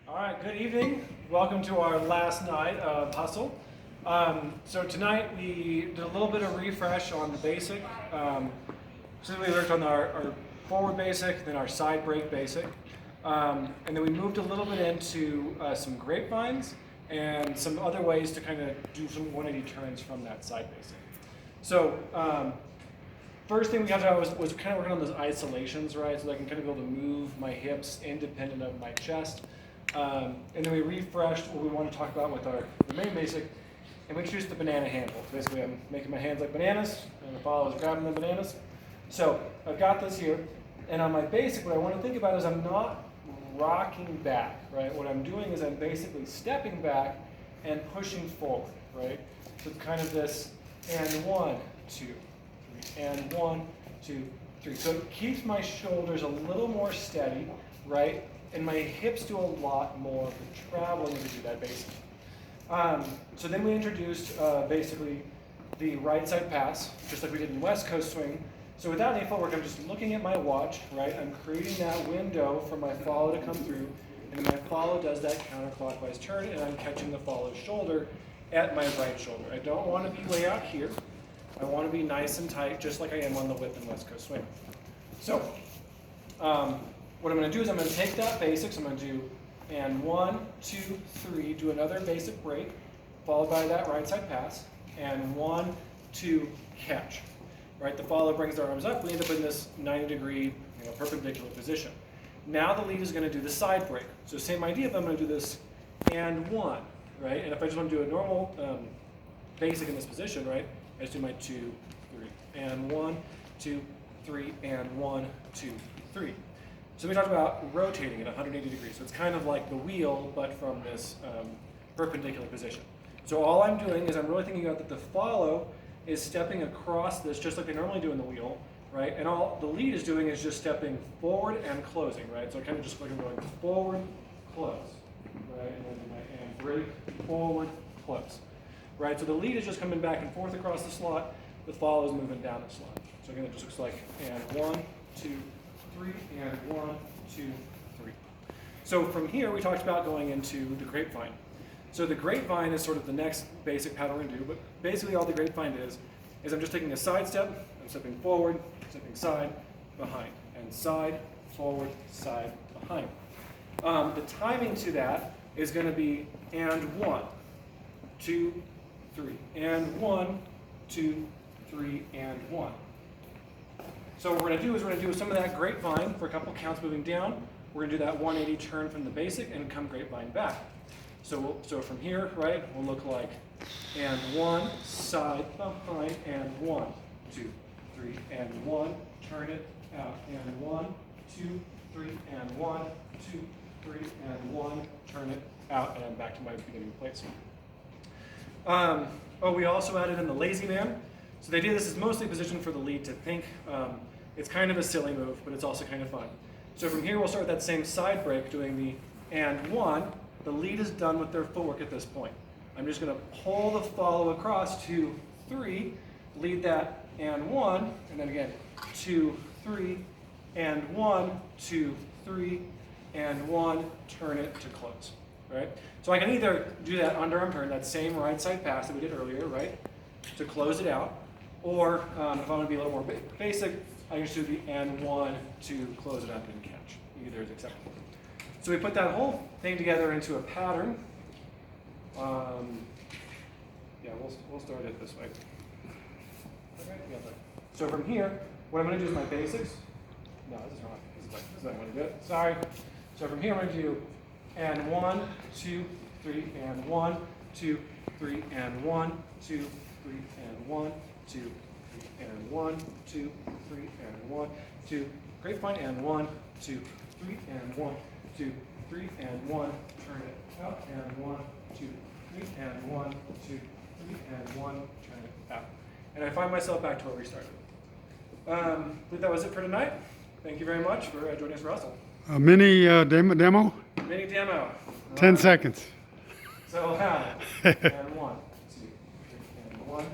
All right, good evening. Welcome to our last night of Hustle. So tonight we did a little bit of refresh on the basic. So we worked on our forward basic, then our side break basic. And then we moved a little bit into some grapevines and some other ways to kind of do some 180 turns from that side basic. So first thing we got to was kind of working on those isolations, right? So that I can kind of be able to move my hips independent of my chest. And then we refreshed what we want to talk about with the main basic, and we introduced the banana handle. Basically, I'm making my hands like bananas, and the follow is grabbing the bananas. So I've got this here, and on my basic, what I want to think about is I'm not rocking back, right? What I'm doing is I'm basically stepping back and pushing forward, right? So it's kind of this, and 1, 2, 3, and 1, 2, 3. So it keeps my shoulders a little more steady, right? And my hips do a lot more of the traveling to do that basic. So then we introduced basically the right side pass, just like we did in West Coast swing. So without any footwork, I'm just looking at my watch, right? I'm creating that window for my follow to come through, and my follow does that counterclockwise turn, and I'm catching the follow's shoulder at my right shoulder. I don't want to be way out here. I want to be nice and tight, just like I am on the whip in West Coast swing. So, what I'm going to do is I'm going to take that basic, so I'm going to do and 1, 2, 3, do another basic break, followed by that right side pass, and 1, 2, catch. Right, the follow brings their arms up, we end up in this 90-degree perpendicular position. Now the lead is going to do the side break. So same idea, but I'm going to do this and 1, right? And if I just want to do a normal basic in this position, right, I just do my 2, 3, and 1, 2, 3, and 1, 2, 3. So we talked about rotating at 180 degrees. So it's kind of like the wheel, but from this perpendicular position. So all I'm doing is I'm really thinking about that the follow is stepping across this just like they normally do in the wheel, right? And all the lead is doing is just stepping forward and closing, right? So kind of just like I'm going forward, close, right? And then my and break, forward, close, right? So the lead is just coming back and forth across the slot. The follow is moving down the slot. So again, it just looks like and 1, 2, 3, and 1, 2, 3. So from here, we talked about going into the grapevine. So the grapevine is sort of the next basic pattern we're going to do, but basically all the grapevine is I'm just taking a side step, I'm stepping forward, stepping side, behind, and side, forward, side, behind. The timing to that is going to be and 1, 2, 3, and 1, 2, 3, and 1. So what we're going to do is we're going to do some of that grapevine for a couple counts moving down. We're going to do that 180 turn from the basic and come grapevine back. So from here, right, we'll look like and 1, side, behind, and 1, 2, 3, and 1, turn it out, and 1, 2, 3, and 1, 2, 3, and 1, turn it out, and back to my beginning place. We also added in the lazy man. So the idea this is mostly positioned for the lead to think. It's kind of a silly move, but it's also kind of fun. So from here, we'll start with that same side break, doing the and 1. The lead is done with their footwork at this point. I'm just going to pull the follow across 2, 3, lead that and 1, and then again 2, 3, and 1, 2, 3, and 1, turn it to close. Right? So I can either do that underarm turn, that same right side pass that we did earlier, right, to close it out, or if I want to be a little more basic, I can just do the and 1 to close it up and catch. Either is acceptable. So we put that whole thing together into a pattern. We'll start it this way. Okay, so from here, what I'm going to do is my basics. No, this is wrong. This is not going to do it. Sorry. So from here, I'm going to do and 1, 2, 3, and 1, 2, 3, and 1, 2, 3, and 1, 2, 3, and 1, 2, 3, and 1, 2, grapevine, and 1, 2, 3, and 1, 2, 3, and 1, turn it out, and 1, 2, 3, and 1, 2, 3, and 1, turn it out. And I find myself back to where we started. I believe that was it for tonight. Thank you very much for joining us, Russell. A mini demo? Mini demo. 10 seconds. So, and 1, 2, 3, and 1.